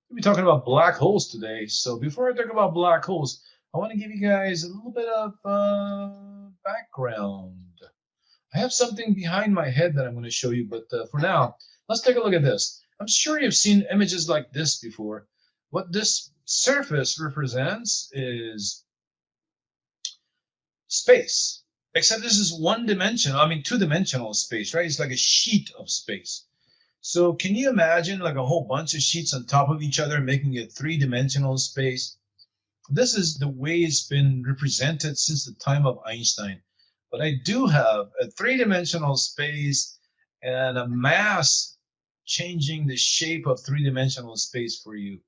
We'll be talking about black holes today. So before I talk about black holes, I want to give you guys a little bit of background. I have something behind my head that I'm going to show you, but for now, let's take a look at this. I'm sure you've seen images like this before. What this surface represents is space, except this is one dimensional, I mean, two-dimensional space, right? It's like a sheet of space. So can you imagine like a whole bunch of sheets on top of each other, making a three-dimensional space? This is the way it's been represented since the time of Einstein. But I do have a three-dimensional space and a mass changing the shape of three-dimensional space for you.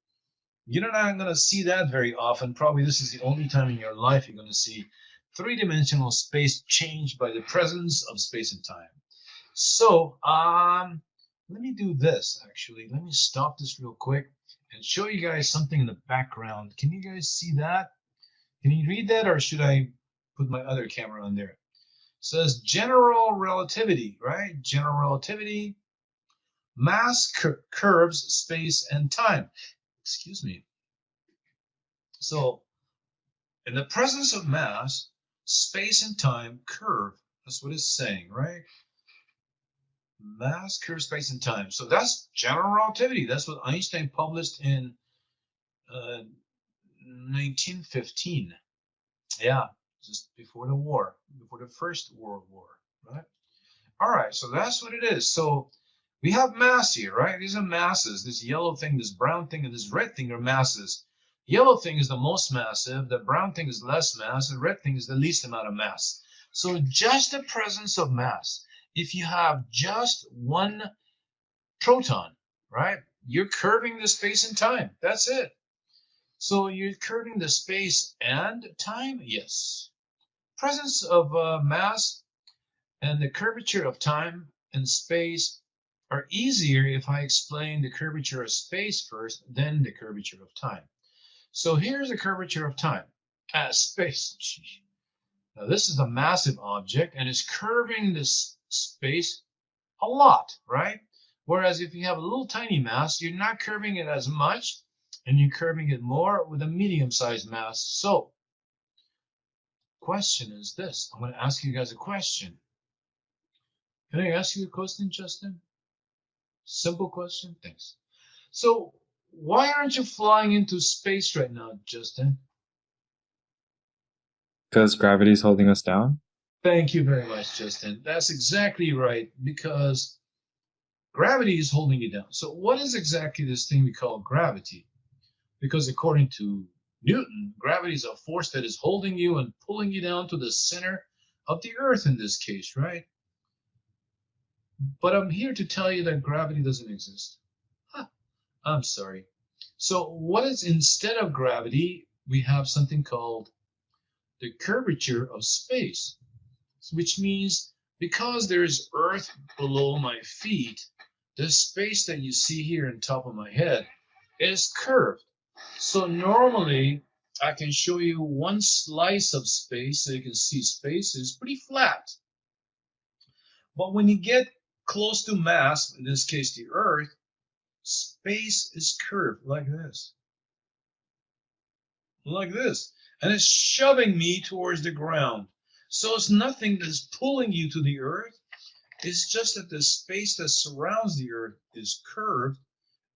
You're not going to see that very often. Probably this is the only time in your life you're going to see three-dimensional space changed by the presence of space and time. So, let me do this actually. Let me stop this real quick and show you guys something in the background. Can you guys see that? Can you read that, or should I put my other camera on there? It says general relativity, right? General relativity, mass curves space and time. Excuse me. So, in the presence of mass, space and time curve. That's what it's saying, right? Mass, curve, space, and time. So that's general relativity. That's what Einstein published in 1915. Yeah, just before the war, before the First World War, right? All right, so that's what it is. So we have mass here, right? These are masses. This yellow thing, this brown thing, and this red thing are masses. Yellow thing is the most massive. The brown thing is less mass. The red thing is the least amount of mass. So just the presence of mass. If you have just one proton, right? You're curving the space and time. That's it. So you're curving the space and time? Yes. Presence of mass and the curvature of time and space are easier if I explain the curvature of space first, then the curvature of time. So here's the curvature of time. Space. Now this is a massive object and it's curving this space a lot, right? Whereas if you have a little tiny mass, you're not curving it as much and you're curving it more with a medium-sized mass. So, question is this. I'm going to ask you guys a question. Can I ask you a question, Justin? Simple question? Thanks. So, why aren't you flying into space right now, Justin? Because gravity is holding us down? Thank you very much, Justin. That's exactly right, because gravity is holding you down. So, what is exactly this thing we call gravity? Because according to Newton, gravity is a force that is holding you and pulling you down to the center of the earth in this case, right? But I'm here to tell you that gravity doesn't exist. Huh, I'm sorry. So what is instead of gravity? We have something called the curvature of space, which means because there is earth below my feet, the space that you see here on top of my head is curved. So normally I can show you one slice of space so you can see space is pretty flat. But when you get close to mass, in this case the earth, space is curved like this. Like this. And it's shoving me towards the ground. So it's nothing that's pulling you to the earth. It's just that the space that surrounds the earth is curved.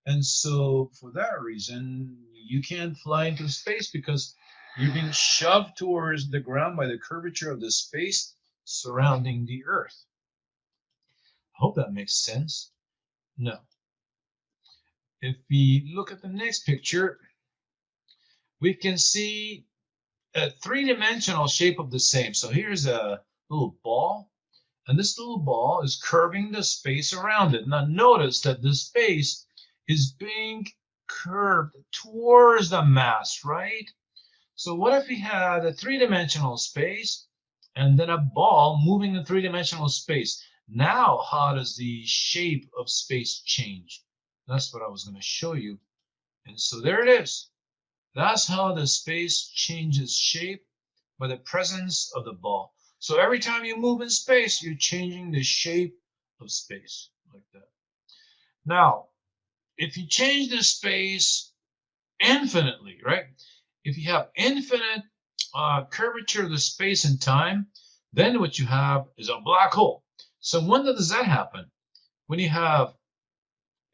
And so for that reason, you can't fly into space because you're being shoved towards the ground by the curvature of the space surrounding the earth. I hope that makes sense. No. If we look at the next picture, we can see a three-dimensional shape of the same. So here's a little ball, and this little ball is curving the space around it. Now notice that the space is being curved towards the mass, right? So what if we had a three-dimensional space and then a ball moving in three-dimensional space? Now, how does the shape of space change? That's what I was going to show you. And so there it is. That's how the space changes shape by the presence of the ball. So every time you move in space, you're changing the shape of space like that. Now, if you change the space infinitely, right? If you have infinite curvature of the space and time, then what you have is a black hole. So when does that happen? When you have,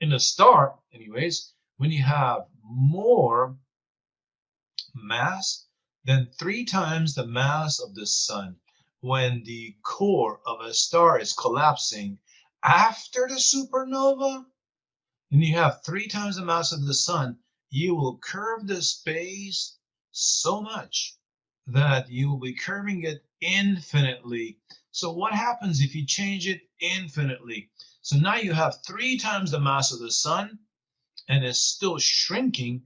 in a star, anyways, when you have more mass than 3 times the mass of the sun, when the core of a star is collapsing after the supernova, and you have 3 times the mass of the sun, you will curve the space so much that you will be curving it infinitely. So what happens if you change it infinitely? So now you have 3 times the mass of the sun, and it's still shrinking,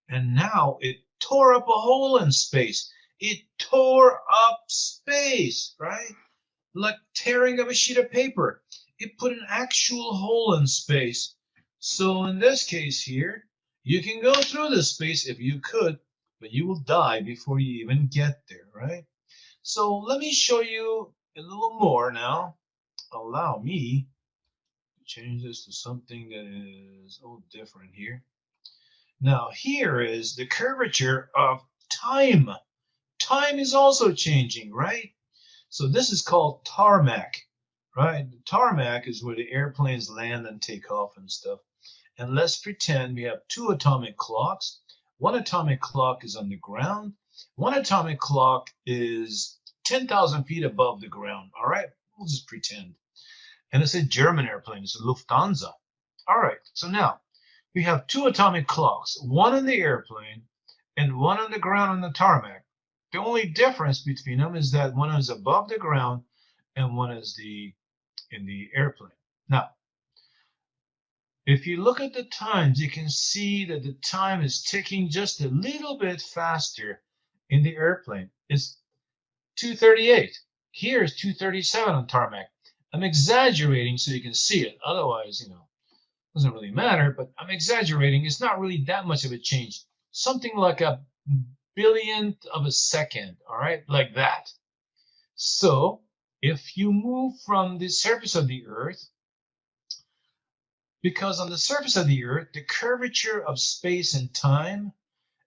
and now it tore up a hole in space. It tore up space, right? Like tearing up a sheet of paper. It put an actual hole in space. So in this case here, you can go through this space if you could, but you will die before you even get there, right? So let me show you a little more now. Allow me to change this to something that is different here. Now here is the curvature of time. Time is also changing, right? So this is called tarmac, right? The tarmac is where the airplanes land and take off and stuff. And let's pretend we have 2 atomic clocks. One atomic clock is on the ground. One atomic clock is 10,000 feet above the ground. All right, we'll just pretend. And it's a German airplane. It's a Lufthansa. All right, so now we have 2 atomic clocks, one in the airplane and one on the ground on the tarmac. The only difference between them is that one is above the ground and one is in the airplane. Now, if you look at the times, you can see that the time is ticking just a little bit faster in the airplane. It's 2:38. Here is 2:37 on tarmac. I'm exaggerating so you can see it. Otherwise, doesn't really matter, but I'm exaggerating. It's not really that much of a change. Something like a billionth of a second, all right, like that. So if you move from the surface of the Earth, because on the surface of the Earth, the curvature of space and time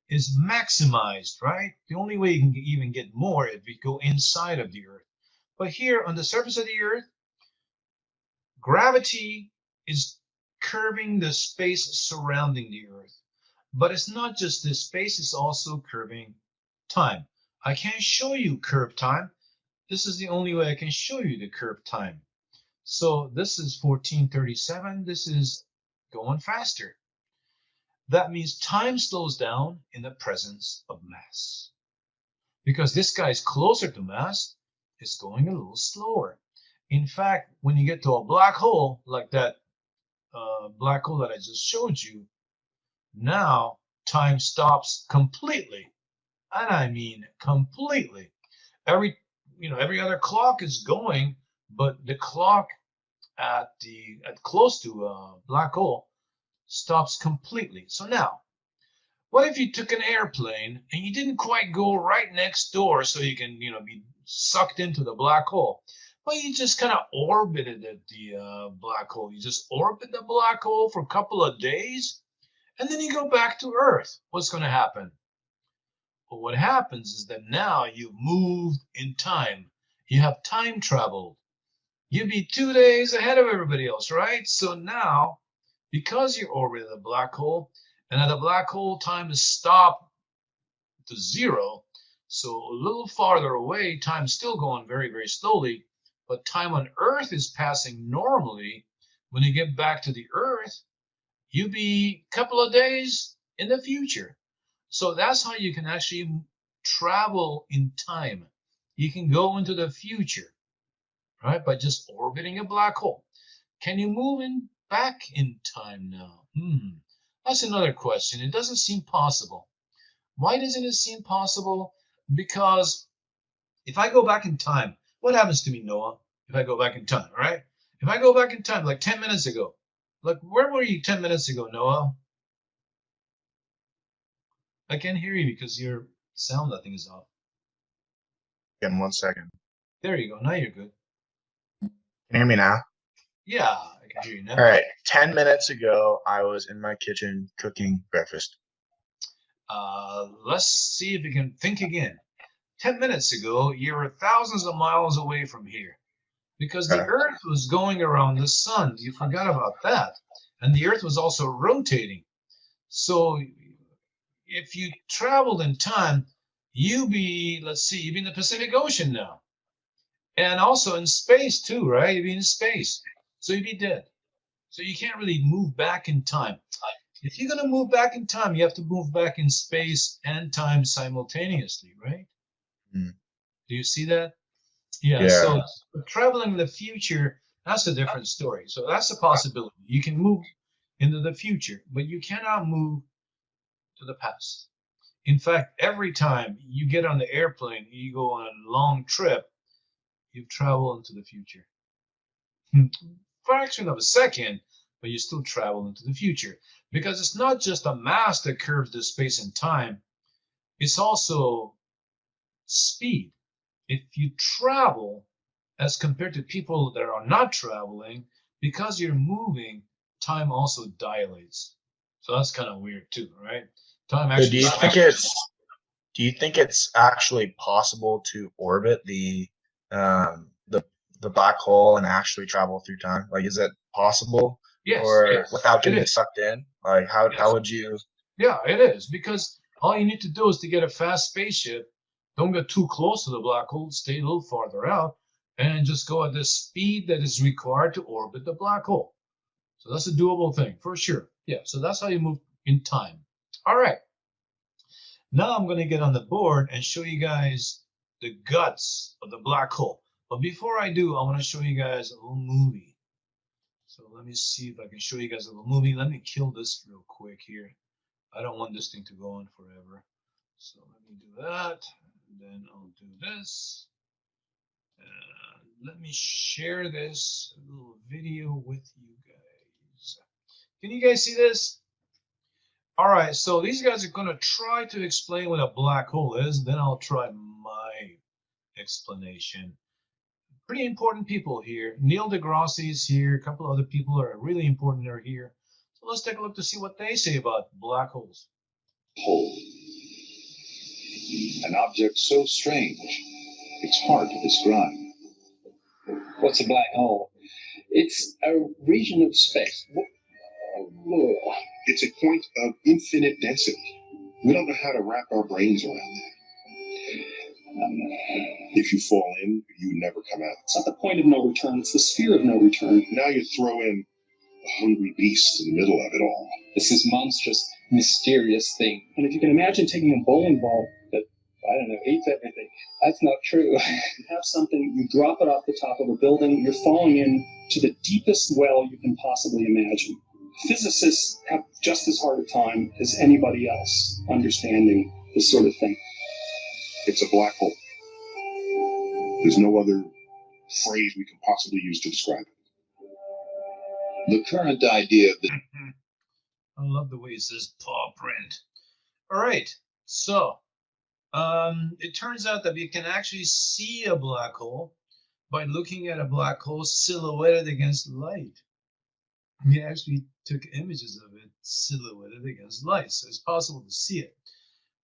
is maximized, right? The only way you can even get more if you go inside of the Earth. But here on the surface of the Earth, gravity is curving the space surrounding the Earth. But it's not just this space, it's also curving time. I can't show you curved time. This is the only way I can show you the curved time. So this is 1437. This is going faster. That means time slows down in the presence of mass. Because this guy is closer to mass, it's going a little slower. In fact, when you get to a black hole, like that black hole that I just showed you, now time stops completely. And I mean completely. Every other clock is going, but the clock at close to a black hole stops completely. So now, what if you took an airplane and you didn't quite go right next door so you can, be sucked into the black hole, but you just kind of orbited the black hole. You just orbit the black hole for a couple of days, and then you go back to Earth. What's going to happen? Well, what happens is that now you've moved in time. You have time traveled. You'd be 2 days ahead of everybody else, right? So now, because you're orbiting the black hole, and at the black hole, time is stopped to zero. So a little farther away, time's still going very, very slowly, but time on Earth is passing normally. When you get back to the Earth, you'll be a couple of days in the future. So that's how you can actually travel in time. You can go into the future, right, by just orbiting a black hole. Can you move back in time now? That's another question. It doesn't seem possible. Why doesn't it seem possible? Because if I go back in time, what happens to me, Noah? If I go back in time, all right? If I go back in time, like 10 minutes ago, like where were you 10 minutes ago, Noah? I can't hear you because your sound, I think, is off. In 1 second. There you go. Now you're good. Can you hear me now? Yeah, I can hear you now. All right. 10 minutes ago, I was in my kitchen cooking breakfast. Let's see if you can think again. 10 minutes ago, you were thousands of miles away from here because the Okay. Earth was going around the sun. You forgot about that. And the Earth was also rotating. So if you traveled in time, you'd be in the Pacific Ocean now. And also in space too, right? You'd be in space. So you'd be dead. So you can't really move back in time. If you're going to move back in time, you have to move back in space and time simultaneously, right? Mm. Do you see that? Yeah, Yeah. so traveling in the future, that's a different story. So that's a possibility. You can move into the future, but you cannot move to the past. In fact, every time you get on the airplane, you go on a long trip, you travel into the future. Fraction of a second, but you still travel into the future. Because it's not just a mass that curves the space and time, it's also speed. If you travel as compared to people that are not traveling, because you're moving, time also dilates. So that's kind of weird too, right? Time So actually do you think it's actually possible to orbit um the the black hole and actually travel through time? Like, is it possible, yes, or without it getting is. sucked in? Like, how Yes. would you? Yeah, it is because all you need to do is to get a fast spaceship. Don't get too close to the black hole. Stay a little farther out, and just go at the speed that is required to orbit the black hole. So that's a doable thing for sure. Yeah. So that's how you move in time. All right. Now I'm going to get on the board and show you guys the guts of the black hole. But before I do, I want to show you guys a little movie. So let me see if I can show you guys a little movie. Let me kill this real quick here. I don't want this thing to go on forever. So let me do that. And then I'll do this. Let me share this little video with you guys. Can you guys see this? All right, so these guys are going to try to explain what a black hole is. Then I'll try my explanation. Pretty important people here. Neil deGrasse is here. A couple other people are really important are here. So let's take a look to see what they say about black holes. Hole. An object so strange, it's hard to describe. What's a black hole? It's a region of space. It's a point of infinite density. We don't know how to wrap our brains around that. If you fall in, you never come out. It's not the point of no return, it's the sphere of no return. Now you throw in a hungry beast in the middle of it all. It's this monstrous, mysterious thing. And if you can imagine taking a bowling ball that, I don't know, eats everything, that's not true. You have something, you drop it off the top of a building, you're falling in to the deepest well you can possibly imagine. Physicists have just as hard a time as anybody else understanding this sort of thing. It's a black hole. There's no other phrase we can possibly use to describe it. The current idea of the I love the way it says paw print. All right, so it turns out that we can actually see a black hole by looking at a black hole silhouetted against light. We actually took images of it silhouetted against light, so it's possible to see it.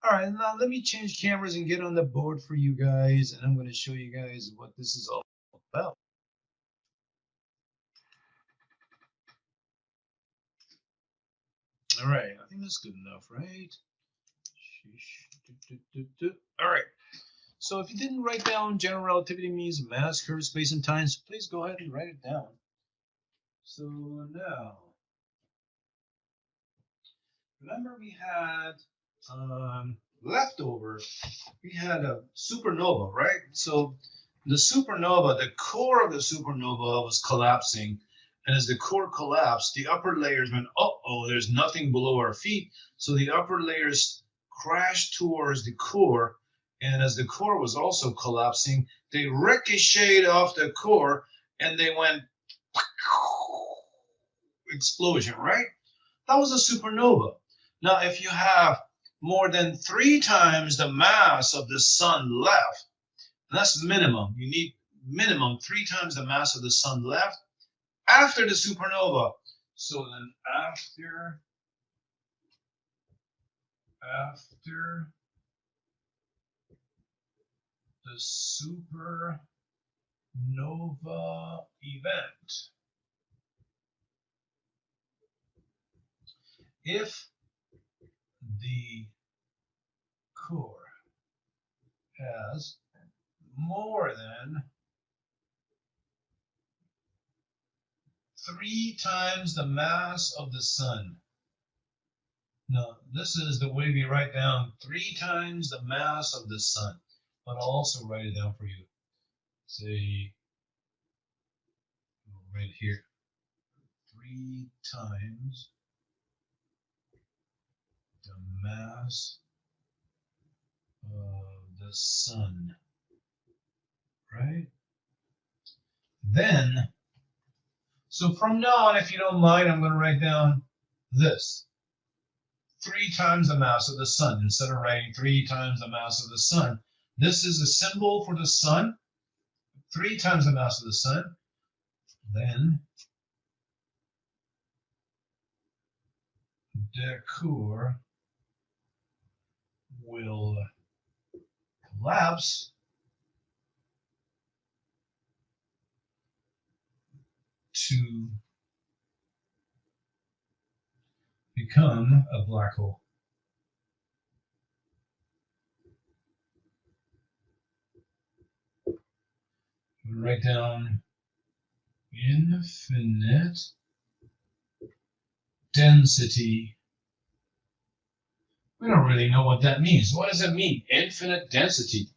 All right, now let me change cameras and get on the board for you guys, and I'm going to show you guys what this is all about. All right, I think that's good enough, right? All right. So if you didn't write down general relativity means mass, curve, space, and time, so please go ahead and write it down. So now, remember we had leftover, we had a supernova, right? So the supernova, the core of the supernova was collapsing. And as the core collapsed, the upper layers went, uh-oh, there's nothing below our feet. So the upper layers crashed towards the core. And as the core was also collapsing, they ricocheted off the core and they went explosion, right? That was a supernova. Now, if you have more than 3 times the mass of the sun left, and that's minimum, you need minimum 3 times the mass of the sun left after the supernova. So then after after the supernova event. If the core has more than 3 times the mass of the sun. Now, this is the way we write down 3 times the mass of the sun, but I'll also write it down for you. Say, right here, 3 times the mass of the sun, right? Then, so from now on, if you don't mind, I'm going to write down this. 3 times the mass of the sun. Instead of writing 3 times the mass of the sun, this is a symbol for the sun. 3 times the mass of the sun. Then the core will collapse to become a black hole. We'll write down infinite density. We don't really know what that means. What does it mean? Infinite density.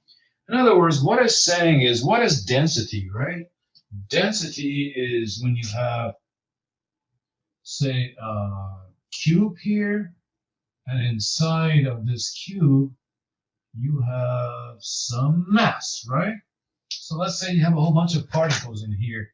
In other words, what it's saying is, what is density, right? Density is when you have, say, a cube here, and inside of this cube, you have some mass, right? So let's say you have a whole bunch of particles in here.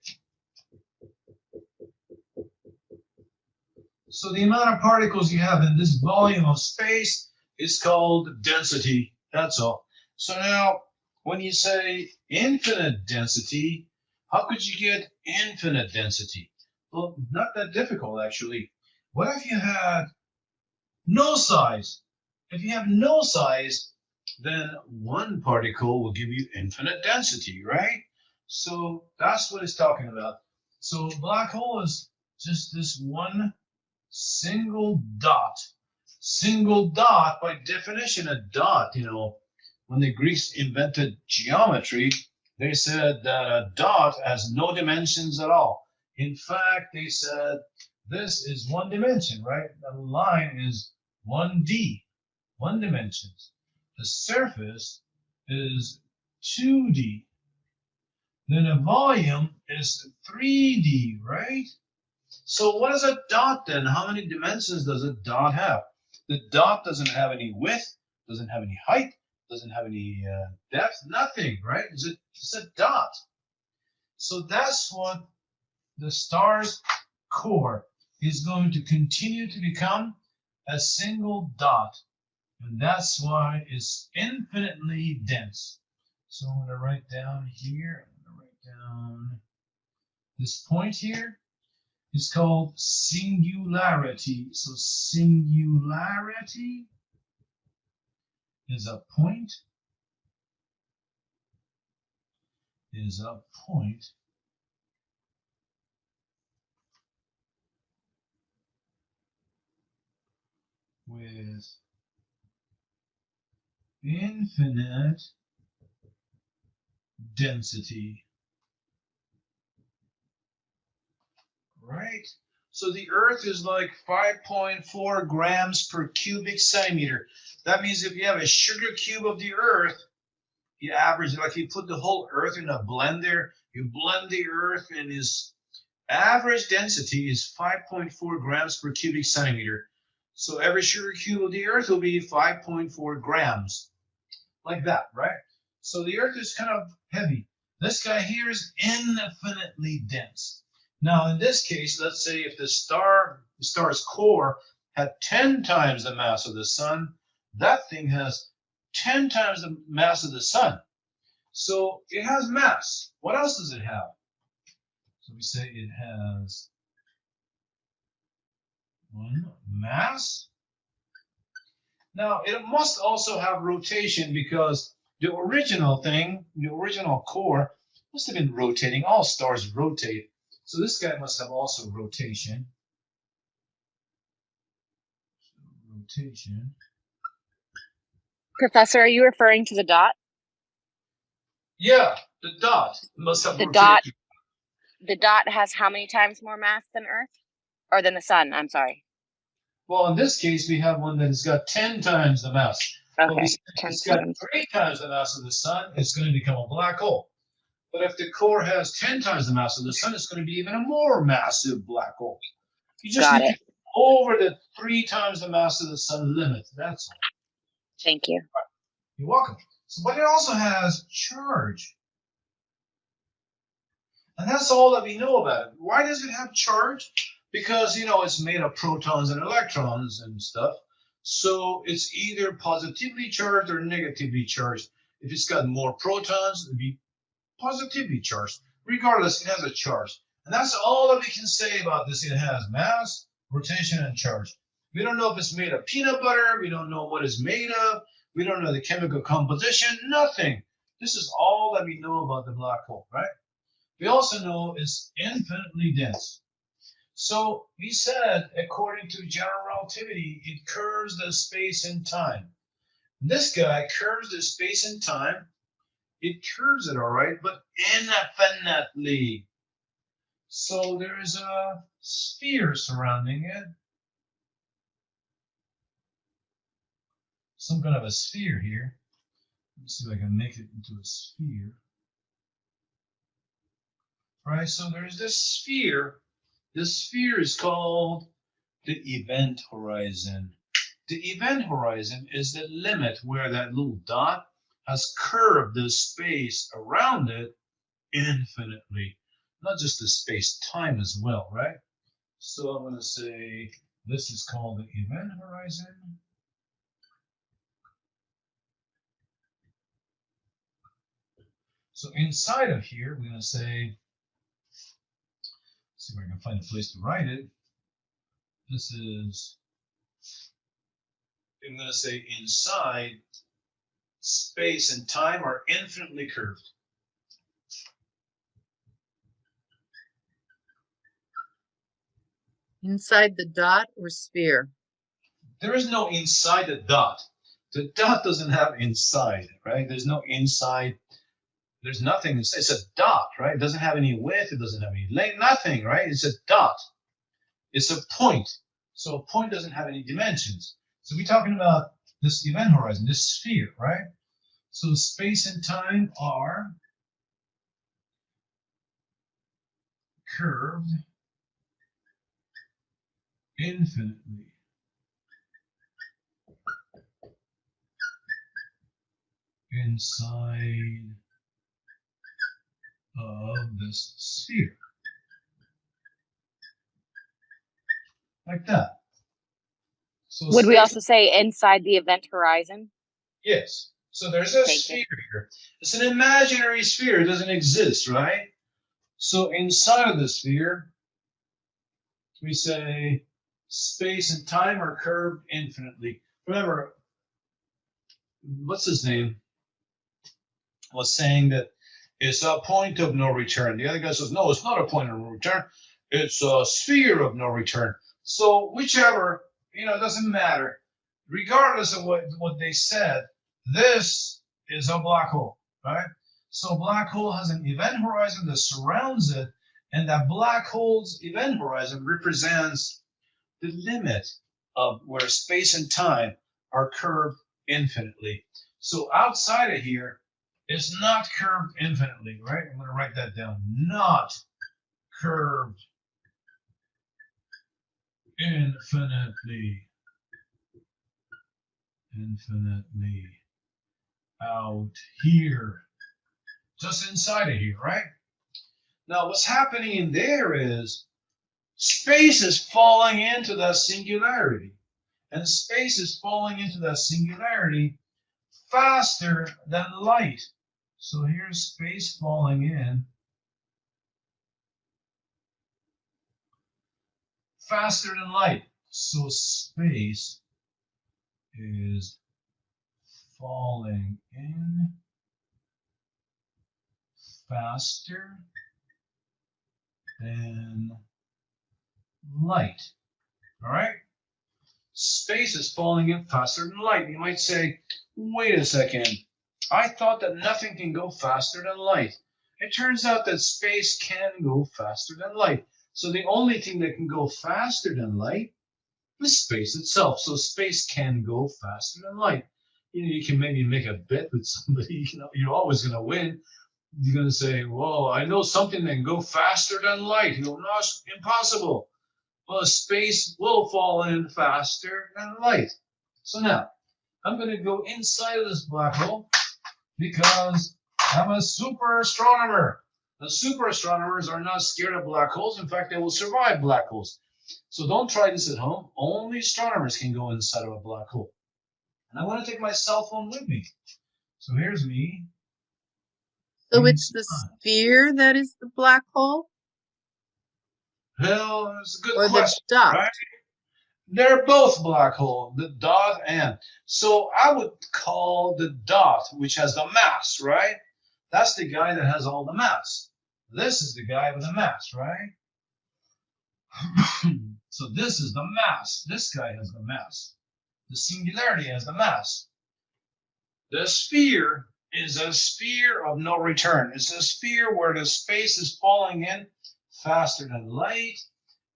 So the amount of particles you have in this volume of space is called density. That's all. So now, when you say infinite density, how could you get infinite density? Well, not that difficult, actually. What if you had no size? If you have no size, then one particle will give you infinite density, right? So that's what it's talking about. So black hole is just this one single dot. Single dot, by definition, a dot, when the Greeks invented geometry, they said that a dot has no dimensions at all. In fact, they said this is one dimension, right? A line is 1D, one dimension. The surface is 2D. Then a volume is 3D, right? So what is a dot then? How many dimensions does a dot have? The dot doesn't have any width, doesn't have any height, doesn't have any depth, nothing, right? It's a dot. So that's what the star's core is going to continue to become, a single dot. And that's why it's infinitely dense. So I'm going to write down here, I'm going to write down this point here. It's called singularity. So singularity is a point with infinite density. Right? So the Earth is like 5.4 grams per cubic centimeter. That means if you have a sugar cube of the Earth, you average, like you put the whole Earth in a blender, you blend the Earth, and its average density is 5.4 grams per cubic centimeter. So every sugar cube of the Earth will be 5.4 grams. Like that, right? So the Earth is kind of heavy. This guy here is infinitely dense. Now, in this case, let's say if the star's core had 10 times the mass of the sun, that thing has 10 times the mass of the sun. So it has mass. What else does it have? So we say it has one mass. Now, it must also have rotation because the original thing, the original core, must have been rotating. All stars rotate. So this guy must have also rotation. Rotation. Professor, are you referring to the dot? Yeah, the dot must have The rotation. The dot has how many times more mass than Earth? Or than the sun, I'm sorry. Well, in this case, we have one that has got 10 times the mass. But Okay, we said if 10 it's got times. 3 times the mass of the sun, it's going to become a black hole. But if the core has 10 times the mass of the sun, it's going to be even a more massive black hole. You just Got need it. to go over the 3 times the mass of the sun limit. That's all. Thank you. You're welcome. So, but it also has charge. And that's all that we know about it. Why does it have charge? Because, it's made of protons and electrons and stuff. So it's either positively charged or negatively charged. If it's got more protons, it'll be positively charged. Regardless, it has a charge. And that's all that we can say about this. It has mass, rotation, and charge. We don't know if it's made of peanut butter. We don't know what it's made of. We don't know the chemical composition. Nothing. This is all that we know about the black hole, right? We also know it's infinitely dense. So we said, according to general relativity, it curves the space and time. This guy curves the space and time. It curves it all right, but infinitely. So there is a sphere surrounding it. Some kind of a sphere here. Let me see if I can make it into a sphere. All right, so there's this sphere. This sphere is called the event horizon. The event horizon is the limit where that little dot has curved the space around it infinitely. Not just the space-time as well, right? So I'm going to say this is called the event horizon. So inside of here, we're going to say, see if I can find a place to write it. This is, I'm going to say inside space and time are infinitely curved. Inside the dot or sphere? There is no inside the dot. The dot doesn't have inside, right? There's no inside. There's nothing. It's a dot, right? It doesn't have any width. It doesn't have any length. Nothing, right? It's a dot. It's a point. So a point doesn't have any dimensions. So we're talking about this event horizon, this sphere, right? So space and time are curved infinitely. Inside of this sphere. Like that. So Would we space, also say inside the event horizon? yes. So there's a Thank sphere here. It's an imaginary sphere. It doesn't exist, right? So inside of the sphere, we say space and time are curved infinitely. Remember, what's his name was saying that it's a point of no return. The other guy says, no, it's not a point of no return. It's a sphere of no return. So whichever, it doesn't matter. Regardless of what they said, this is a black hole, right? So a black hole has an event horizon that surrounds it, and that black hole's event horizon represents the limit of where space and time are curved infinitely. So outside of here, it's not curved infinitely, right? I'm going to write that down. Not curved infinitely. Infinitely. Out here. Just inside of here, right? Now, what's happening in there is space is falling into that singularity. And space is falling into that singularity faster than light. So here's space falling in faster than light. So space is falling in faster than light. All right? Space is falling in faster than light. You might say, wait a second. I thought that nothing can go faster than light. It turns out that space can go faster than light. So the only thing that can go faster than light is space itself. So space can go faster than light. You can maybe make a bet with somebody. You're always going to win. You're going to say, well, I know something that can go faster than light. You go, no, it's impossible. Well, space will fall in faster than light. So now, I'm going to go inside of this black hole because I'm a super astronomer. The super astronomers are not scared of black holes. In fact, they will survive black holes. So don't try this at home. Only astronomers can go inside of a black hole. And I want to take my cell phone with me. So here's me. So it's the inside. sphere that is the black hole Well, it's a good or the question, dot? right? They're both black hole, the dot and. So I would call the dot, which has the mass, right? That's the guy that has all the mass. This is the guy with the mass, right? So this is the mass. This guy has the mass. The singularity has the mass. The sphere is a sphere of no return. It's a sphere where the space is falling in faster than light,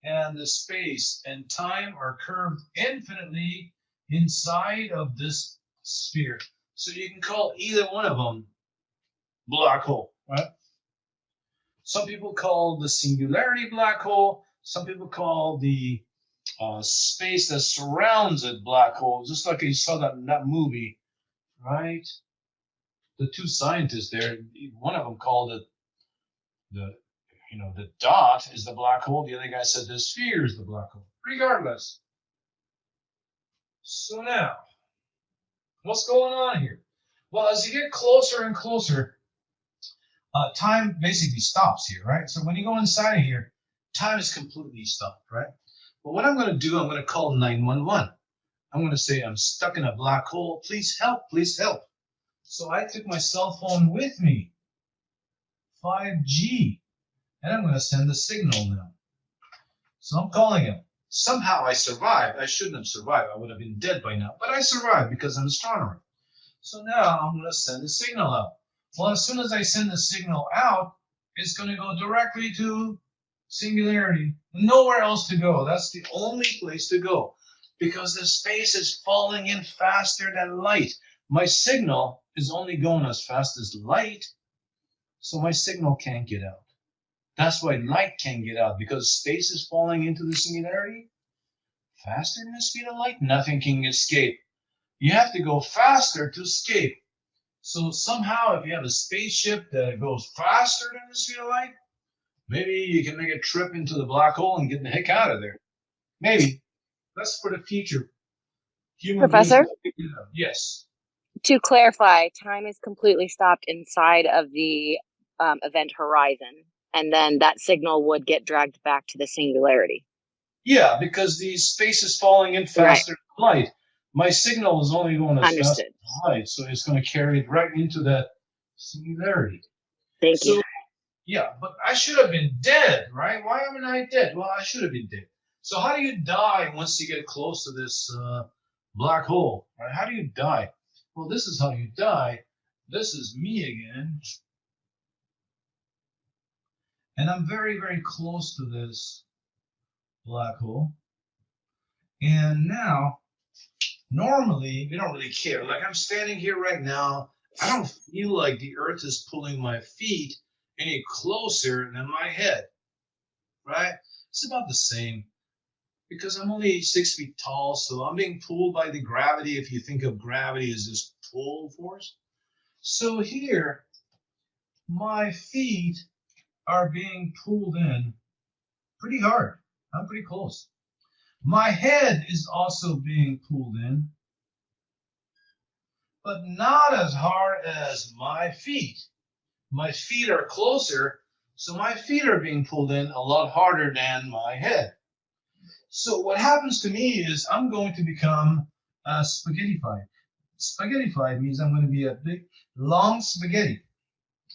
and the space and time are curved infinitely inside of this sphere. So you can call either one of them black hole, right? Some people call the singularity black hole. Some people call the space that surrounds it black hole, just like you saw that in that movie, right? The two scientists there, one of them called it the dot is the black hole. The other guy said the sphere is the black hole. Regardless. So now, what's going on here? Well, as you get closer and closer, time basically stops here, right? So when you go inside of here, time is completely stopped, right? But what I'm going to do, I'm going to call 911. I'm going to say, I'm stuck in a black hole. Please help, please help. So I took my cell phone with me, 5G, and I'm going to send a signal now. So I'm calling him. Somehow I survived. I shouldn't have survived. I would have been dead by now. But I survived because I'm an astronomer. So now I'm going to send a signal out. Well, as soon as I send the signal out, it's going to go directly to singularity. Nowhere else to go. That's the only place to go because the space is falling in faster than light. My signal is only going as fast as light, so my signal can't get out. That's why light can't get out, because space is falling into the singularity faster than the speed of light. Nothing can escape. You have to go faster to escape. So somehow, if you have a spaceship that goes faster than the speed of light, maybe you can make a trip into the black hole and get the heck out of there. Maybe. That's for the future. Human Professor? beings. Yes. To clarify, time is completely stopped inside of the event horizon, and then that signal would get dragged back to the singularity. Yeah, because the space is falling in faster than light. My signal is only going as fast as light, so it's going to carry it right into that singularity. Thank you. Yeah, but I should have been dead, right? Why am I dead? Well, I should have been dead. So how do you die once you get close to this black hole? Right? How do you die? Well, this is how you die. This is me again. And I'm very, very close to this black hole. And now, normally, we don't really care. Like I'm standing here right now. I don't feel like the earth is pulling my feet any closer than my head, right? It's about the same because I'm only 6 feet tall, so I'm being pulled by the gravity. If you think of gravity as this pull force. So here, my feet are being pulled in pretty hard. I'm pretty close. My head is also being pulled in, but not as hard as my feet. My feet are closer, so my feet are being pulled in a lot harder than my head. So what happens to me is I'm going to become spaghettified. Spaghettified means I'm going to be a big, long spaghetti.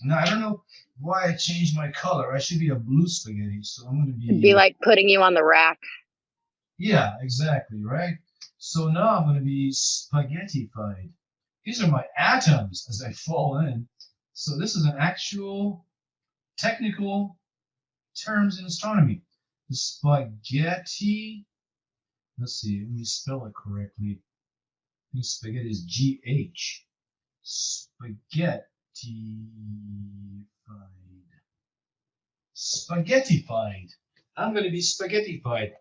Now, I don't know why I changed my color. I should be a blue spaghetti, so I'm going to It'd be like putting you on the rack. yeah, exactly, right? So now I'm going to be spaghettified. These are my atoms as I fall in. So this is an actual technical terms in astronomy. The spaghetti, let's see, let me spell it correctly. I think spaghetti is GH. Spaghettified. Spaghettified. I'm going to be spaghettified.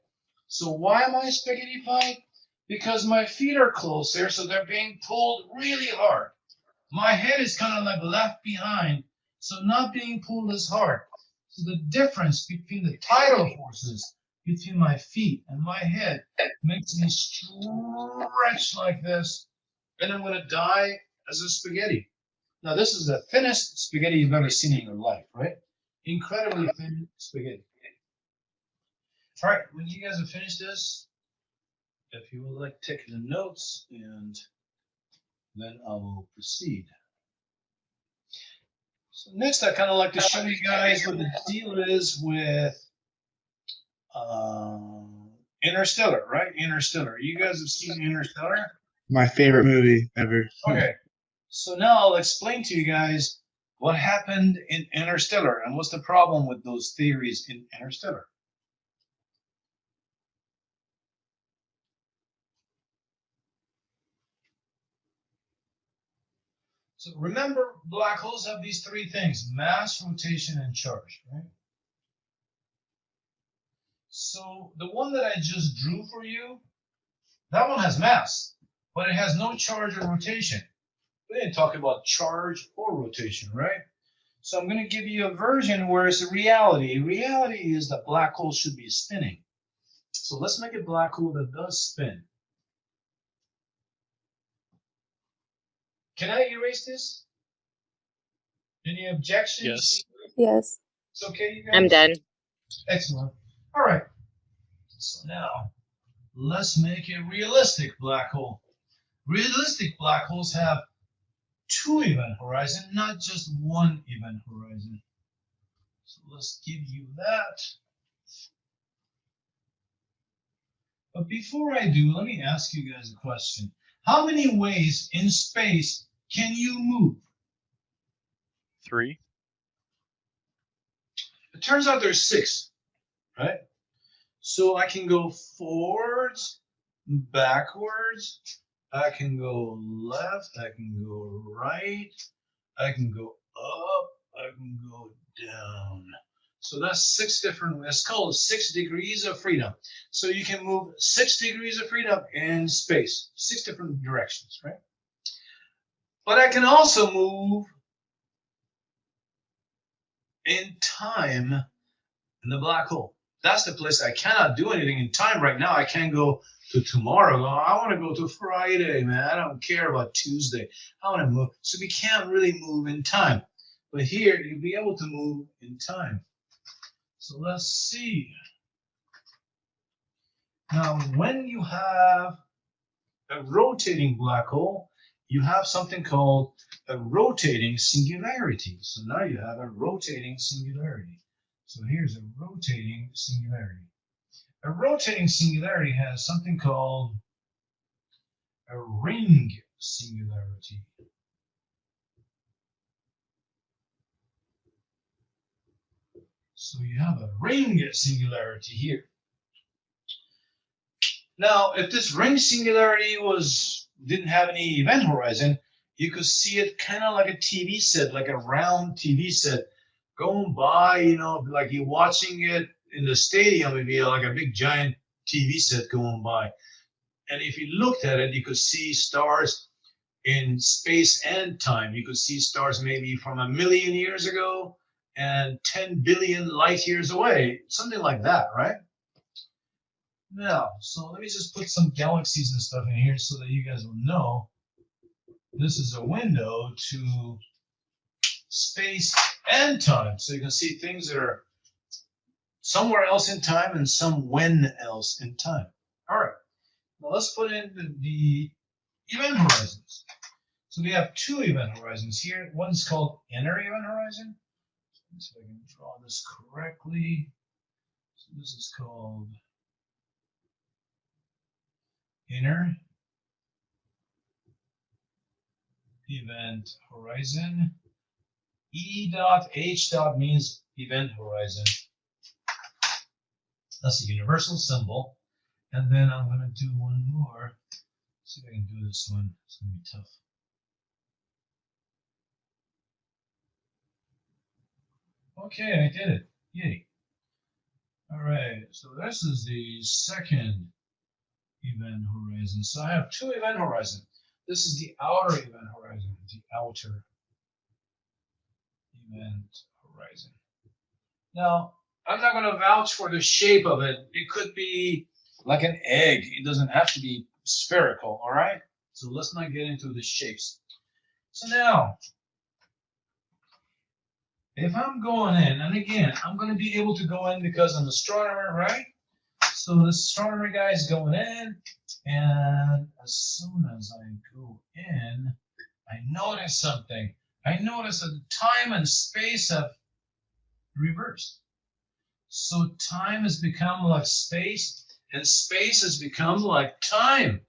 So why am I spaghettified? Because my feet are closer, so they're being pulled really hard. My head is kind of like left behind, so not being pulled as hard. So the difference between the tidal forces between my feet and my head makes me stretch like this, and I'm going to die as a spaghetti. Now, this is the thinnest spaghetti you've ever seen in your life, right? Incredibly thin spaghetti. All right, when you guys have finished this, if you would like to take the notes, and then I will proceed. So next, I kind of like to show you guys what the deal is with Interstellar, right? Interstellar. You guys have seen Interstellar? My favorite movie ever. Okay. So now I'll explain to you guys what happened in Interstellar and what's the problem with those theories in Interstellar. So remember, black holes have these three things: mass, rotation, and charge, right? So the one that I just drew for you, that one has mass, but it has no charge or rotation. We didn't talk about charge or rotation, right? So I'm going to give you a version where it's a reality. Reality is that black holes should be spinning. So let's make a black hole that does spin. Can I erase this? Any objections? Yes. Yes. It's okay, you guys? I'm done. Excellent. All right. So now, let's make a realistic black hole. Realistic black holes have two event horizon, not just one event horizon. So let's give you that. But before I do, let me ask you guys a question. How many ways in space can you move? 3. It turns out there's 6, right? So I can go forwards, backwards, I can go left, I can go right, I can go up, I can go down. So that's 6 different, it's called 6 degrees of freedom. So you can move 6 degrees of freedom in space, 6 different directions, right? But I can also move in time in the black hole. That's the place I cannot do anything in time right now. I can't go to tomorrow. I want to go to Friday, man. I don't care about Tuesday. I want to move. So we can't really move in time. But here, you'll be able to move in time. So let's see. Now, when you have a rotating black hole, you have something called a rotating singularity. So now you have a rotating singularity. So here's a rotating singularity. A rotating singularity has something called a ring singularity. So you have a ring singularity here. Now, if this ring singularity didn't have any event horizon, you could see it kind of like a TV set, like a round TV set going by, like you're watching it in the stadium. It'd be like a big giant TV set going by. And if you looked at it, you could see stars in space and time. You could see stars maybe from 1 million years ago and 10 billion light years away, something like that, right? Now, so let me just put some galaxies and stuff in here so that you guys will know this is a window to space and time. So you can see things that are somewhere else in time and somewhen else in time. All right. Now let's put in the event horizons. So we have two event horizons here. One's called inner event horizon. Let's see if I can draw this correctly. So this is called inner event horizon. E dot H dot means event horizon. That's a universal symbol. And then I'm going to do one more. See if I can do this one. It's going to be tough. Okay, I did it. Yay. All right, so this is the second event horizon. So I have two event horizons. This is the outer event horizon, the outer event horizon. Now, I'm not going to vouch for the shape of it. It could be like an egg. It doesn't have to be spherical, all right? So let's not get into the shapes. So now, if I'm going in, and again, I'm going to be able to go in because I'm an astronomer, right? So the astronomer guy is going in, and as soon as I go in, I notice something. I notice that time and space have reversed. So time has become like space, and space has become like time.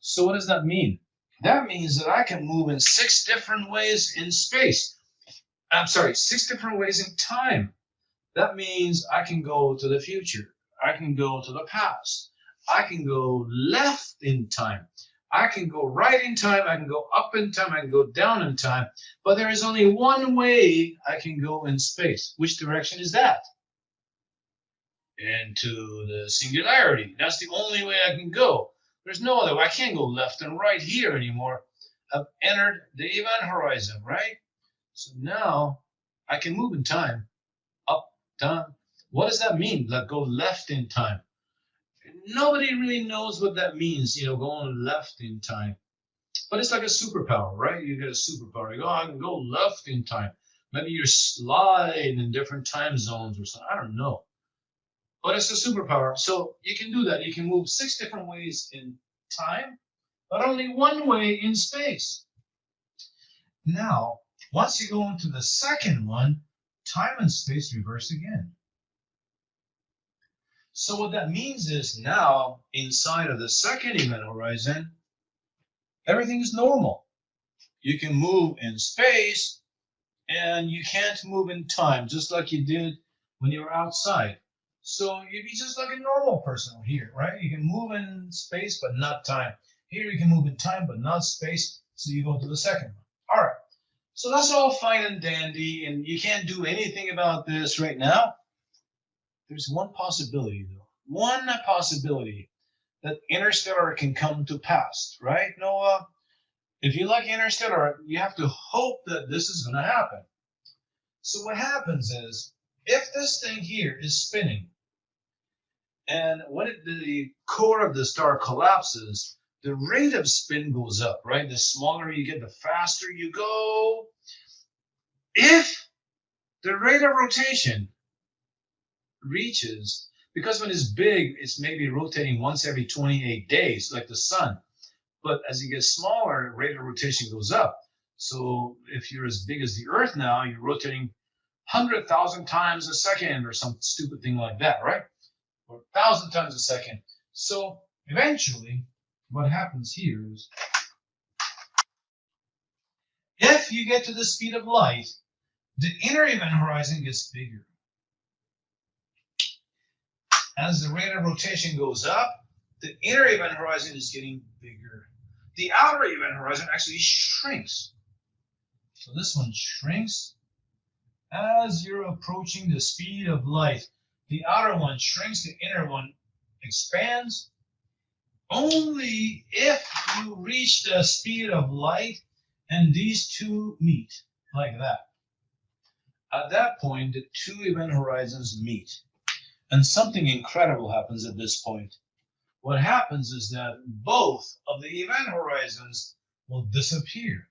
So what does that mean? That means that I can move in 6 different ways in space. I'm sorry, 6 different ways in time. That means I can go to the future. I can go to the past. I can go left in time. I can go right in time. I can go up in time. I can go down in time. But there is only one way I can go in space. Which direction is that? Into the singularity. That's the only way I can go. There's no other way. I can't go left and right here anymore. I've entered the event horizon, right? So now I can move in time. Up, down. What does that mean? Like go left in time. Nobody really knows what that means, going left in time. But it's like a superpower, right? You get a superpower. You go, I can go left in time. Maybe you slide in different time zones or something. I don't know. But it's a superpower. So you can do that. You can move 6 different ways in time, but only one way in space. Now, once you go into the second one, time and space reverse again. So what that means is now, inside of the second event horizon, everything is normal. You can move in space, and you can't move in time, just like you did when you were outside. So you'd be just like a normal person here, right? You can move in space, but not time. Here you can move in time, but not space. So you go to the second one. All right. So that's all fine and dandy, and you can't do anything about this right now. There's one possibility, though. One possibility that Interstellar can come to pass, right, Noah? If you like Interstellar, you have to hope that this is going to happen. So what happens is, if this thing here is spinning, and when the core of the star collapses, the rate of spin goes up, right? The smaller you get, the faster you go. If the rate of rotation reaches, because when it's big, it's maybe rotating once every 28 days, like the sun. But as you get smaller, the rate of rotation goes up. So if you're as big as the Earth now, you're rotating 100,000 times a second or some stupid thing like that, right? Or 1,000 times a second. So eventually, what happens here is, if you get to the speed of light, the inner event horizon gets bigger. As the rate of rotation goes up, the inner event horizon is getting bigger. The outer event horizon actually shrinks. So this one shrinks as you're approaching the speed of light. The outer one shrinks, the inner one expands. Only if you reach the speed of light and these two meet, like that. At that point, the two event horizons meet. And something incredible happens at this point. What happens is that both of the event horizons will disappear.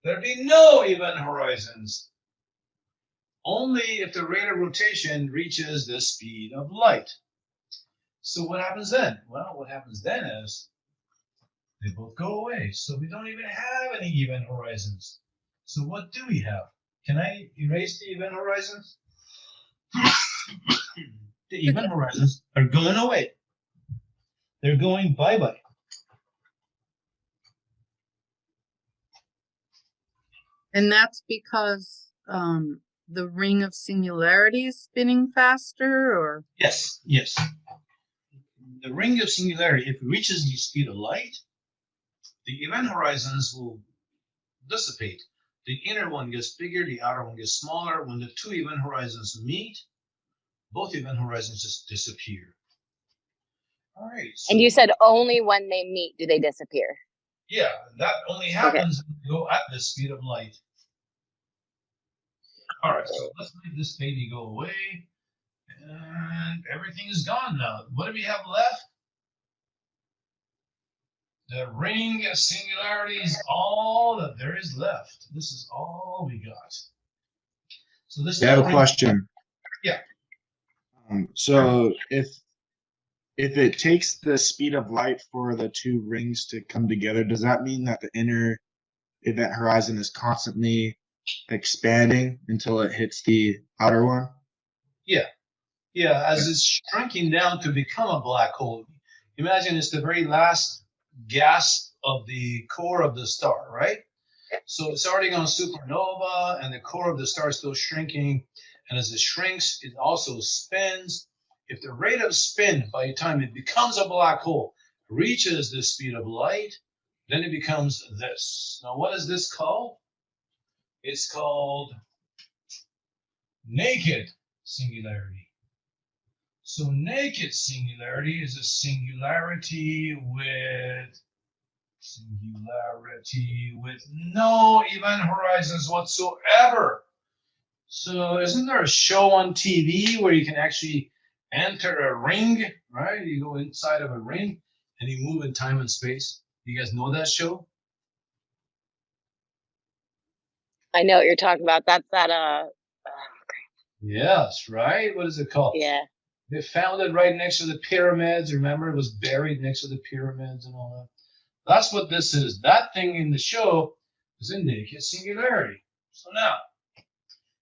There'll be no event horizons. Only if the rate of rotation reaches the speed of light. So what happens then? Well, what happens then is they both go away. So we don't even have any event horizons. So what do we have? Can I erase the event horizons? The event horizons are going away. They're going bye-bye. And that's because the ring of singularity is spinning faster, or Yes, yes. The ring of singularity, if it reaches the speed of light, the event horizons will dissipate. The inner one gets bigger, the outer one gets smaller. When the two event horizons meet, both event horizons just disappear. All right. So, And you said only when they meet do they disappear. yeah, that only happens when you go at the speed of light. All right, so let's make this baby go away. And everything is gone now. What do we have left? The ring of singularity is all that there is left. This is all we got. So this I have a ring- question. Yeah. So if it takes the speed of light for the two rings to come together, does that mean that the inner event horizon is constantly expanding until it hits the outer one? Yeah. Yeah, as it's shrinking down to become a black hole. Imagine it's the very last gas of the core of the star, right? So it's already gone supernova, and the core of the star is still shrinking. And as it shrinks, it also spins. If the rate of spin by the time it becomes a black hole reaches the speed of light, then it becomes this. Now, what is this called? It's called naked singularity. So naked singularity is a singularity with no event horizons whatsoever. So isn't there a show on TV where you can actually enter a ring, right? You go inside of a ring and you move in time and space. You guys know that show? I know what you're talking about. That's that Yes, right? What is it called? yeah. They found it right next to the pyramids. Remember, it was buried next to the pyramids and all that. That's what this is. That thing in the show is a naked singularity. So now,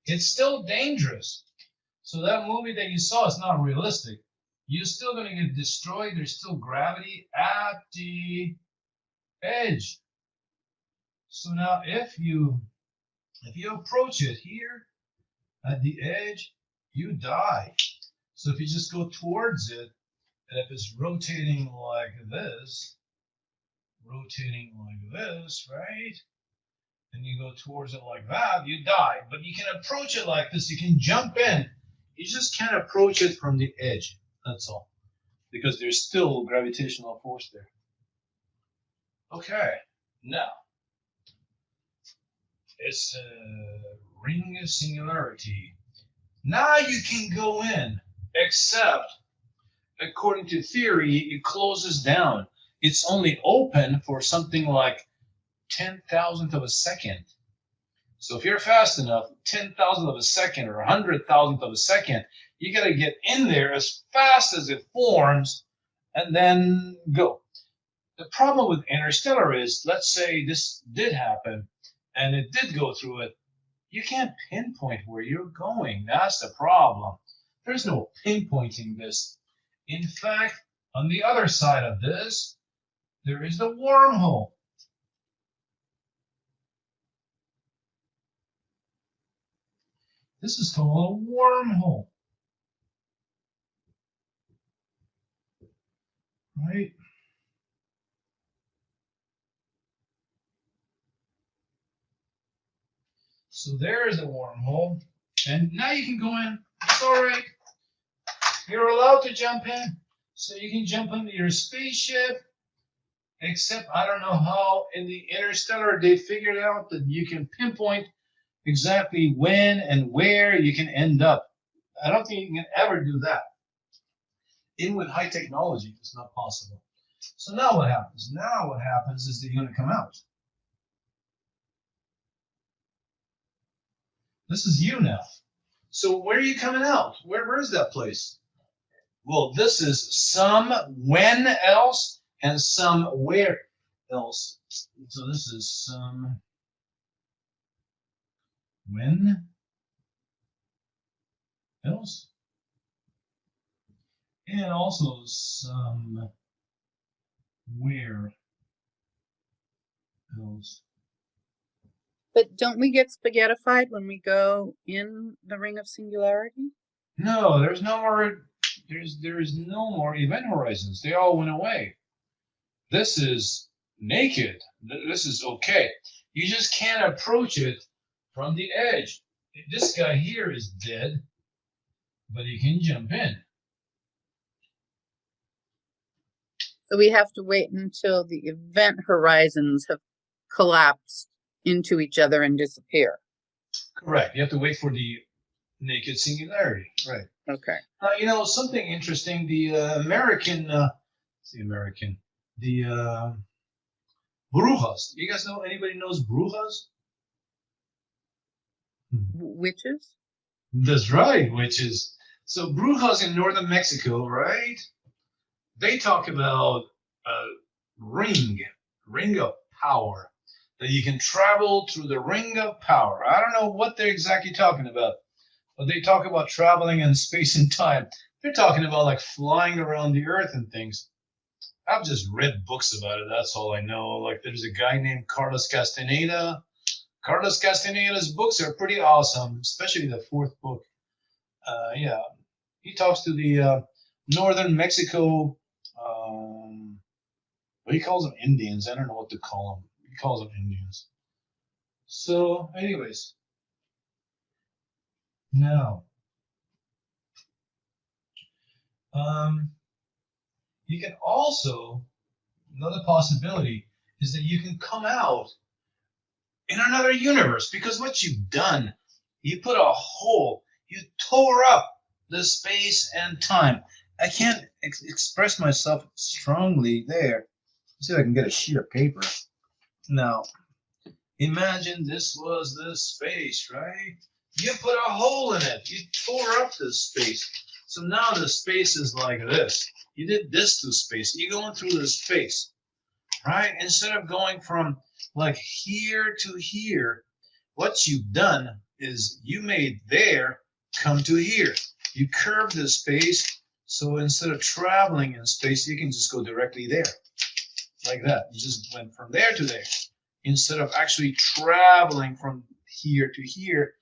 it's still dangerous. So that movie that you saw is not realistic. You're still going to get destroyed. There's still gravity at the edge. So now, if you approach it here at the edge, you die. So if you just go towards it, and if it's rotating like this, right? And you go towards it like that, you die. But you can approach it like this. You can jump in. You just can't approach it from the edge. That's all. Because there's still gravitational force there. Okay. Now, it's a ring of singularity. Now you can go in, except according to theory, it closes down. It's only open for something like 10,000th of a second. So if you're fast enough, 10,000th of a second or 100,000th of a second, you got to get in there as fast as it forms and then go. The problem with interstellar is, let's say this did happen and it did go through it, you can't pinpoint where you're going. That's the problem. There's no pinpointing this. In fact, on the other side of this, there is the wormhole. This is called a wormhole. Right? So there's a wormhole. And now you can go in. It's all right. You're allowed to jump in. So you can jump into your spaceship. Except I don't know how in the interstellar they figured out that you can pinpoint exactly when and where you can end up. I don't think you can ever do that. Even with high technology, it's not possible. So now what happens? Now what happens is that you're going to come out. This is you now. So where are you coming out? Where is that place? Well, this is some when else and some where else. So this is some when else and also some where else. But don't we get spaghettified when we go in the ring of singularity? No, there's no more. There's no more event horizons. They all went away. This is naked. This is okay. You just can't approach it from the edge. This guy here is dead, but he can jump in. So we have to wait until the event horizons have collapsed into each other and disappear. Correct. You have to wait for the naked singularity. Right. Okay. You know, something interesting. The brujas. You guys know, anybody knows brujas? Witches? That's right, witches. So brujas in northern Mexico, right? They talk about a ring of power, that you can travel through the ring of power. I don't know what they're exactly talking about, but they talk about traveling in space and time. They're talking about like flying around the earth and things. I've just read books about it. That's all I know. Like there's a guy named Carlos Castaneda. Carlos Castaneda's books are pretty awesome, especially the fourth book. Yeah, he talks to the northern Mexico. Well, he calls them Indians. I don't know what to call them. He calls them Indians. So, anyways, now, you can also, another possibility is that you can come out in another universe, because what you've done, you put a hole, you tore up the space and time. I can't express myself strongly there. Let's see if I can get a sheet of paper. Now, imagine this was the space, right? You put a hole in it. You tore up the space. So now the space is like this. You did this to space. You're going through the space, right? Instead of going from like here to here, what you've done is you made there come to here. You curved the space, so instead of traveling in space, you can just go directly there, like that. You just went from there to there. Instead of actually traveling from here to here,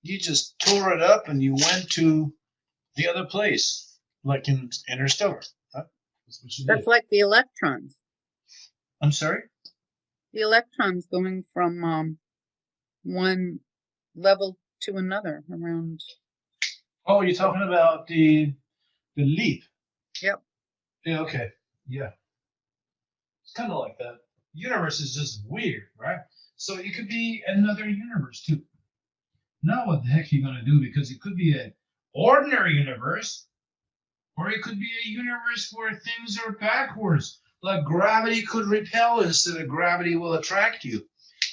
you just tore it up and you went to the other place, like in Interstellar. Huh? That's what you did. That's like the electrons. I'm sorry? The electrons going from one level to another around. Oh, you're talking about the leap. Yep. Yeah, okay. Yeah. It's kind of like that. Universe is just weird, right? So it could be another universe too. Now what the heck are you gonna do? Because it could be an ordinary universe, or it could be a universe where things are backwards. Like gravity could repel instead of gravity will attract you.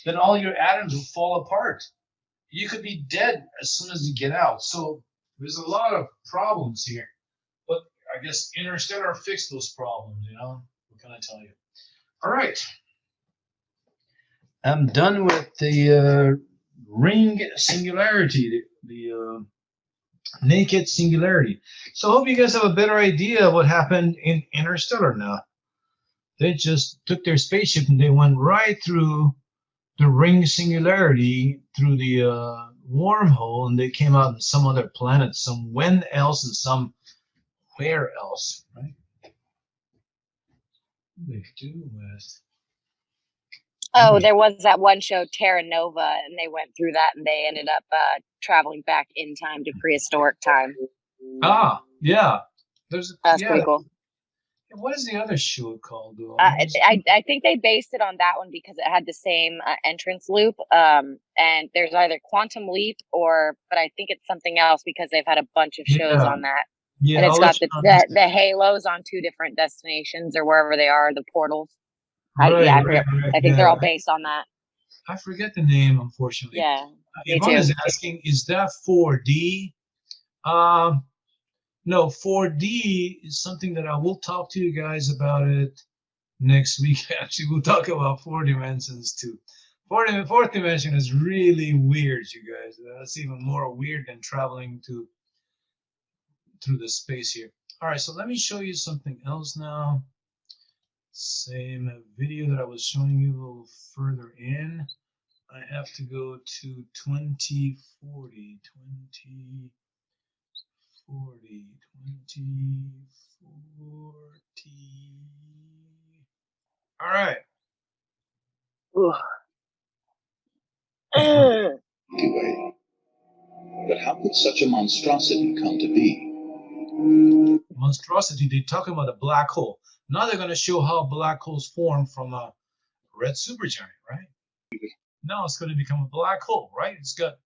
Then all your atoms will fall apart. You could be dead as soon as you get out. So there's a lot of problems here. But I guess Interstellar fixed those problems, you know? What can I tell you? All right. I'm done with the ring singularity, the naked singularity. So I hope you guys have a better idea of what happened in Interstellar now. They just took their spaceship and they went right through the ring singularity, through the wormhole, and they came out on some other planet, some when else and some where else, right? What do they do with? Oh, there was that one show, Terra Nova, and they went through that and they ended up traveling back in time to prehistoric time. Ah, yeah. That's pretty cool. What is the other show called? I think they based it on that one because it had the same entrance loop. And there's either Quantum Leap but I think it's something else because they've had a bunch of shows on that. Yeah, and it's got the halos on 2 different destinations or wherever they are, the portals. Right, I think they're all based on that. I forget the name, unfortunately. Yeah. Yvonne is asking, is that 4D? No, 4D is something that I will talk to you guys about it next week. Actually, we'll talk about 4 dimensions too. Fourth dimension is really weird, you guys. That's even more weird than traveling through the space here. All right, so let me show you something else now. Same video that I was showing you a little further in. I have to go to 2040, 2040. All right. Ugh. Milky Way. But how could such a monstrosity come to be? Monstrosity, they're talking about a black hole. Now they're going to show how black holes form from a red supergiant, right? Now it's going to become a black hole, right? It's got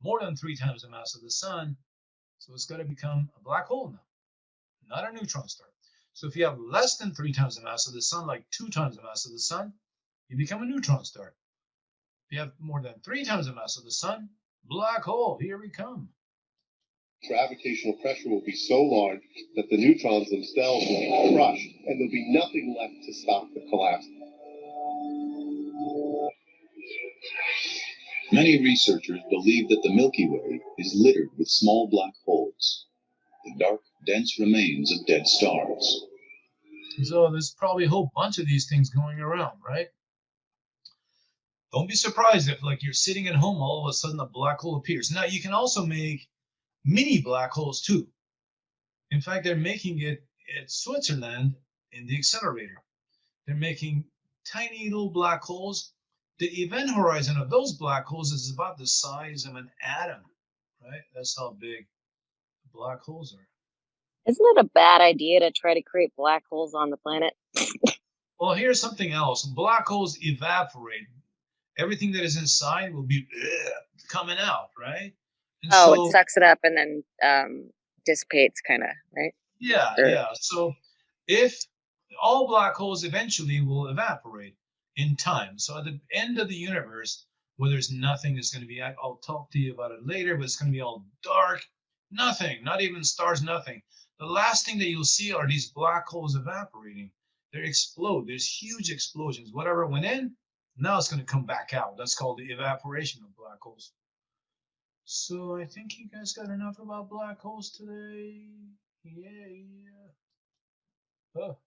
more than 3 times the mass of the sun, so it's got to become a black hole now, not a neutron star. So if you have less than 3 times the mass of the sun, like 2 times the mass of the sun, you become a neutron star. If you have more than 3 times the mass of the sun, black hole, here we come. Gravitational pressure will be so large that the neutrons themselves will be crushed, and there'll be nothing left to stop the collapse. Many researchers believe that the Milky Way is littered with small black holes, the dark, dense remains of dead stars. So there's probably a whole bunch of these things going around, right? Don't be surprised if, like, you're sitting at home, all of a sudden a black hole appears. Now, you can also make mini black holes too. In fact, they're making it at Switzerland in the accelerator. They're making tiny little black holes. The event horizon of those black holes is about the size of an atom, right? That's how big black holes are. Isn't it a bad idea to try to create black holes on the planet? Well, here's something else. Black holes evaporate. Everything that is inside will be coming out, right? And Oh, so, it sucks it up and then dissipates, kind of, right? yeah, Or- yeah. So if all black holes eventually will evaporate in time. So at the end of the universe, where there's nothing, is going to be, I'll talk to you about it later, but it's going to be all dark, nothing, not even stars, nothing. The last thing that you'll see are these black holes evaporating. They explode. There's huge explosions. Whatever went in, now it's going to come back out. That's called the evaporation of black holes. So I think you guys got enough about black holes today. Yeah. Oh.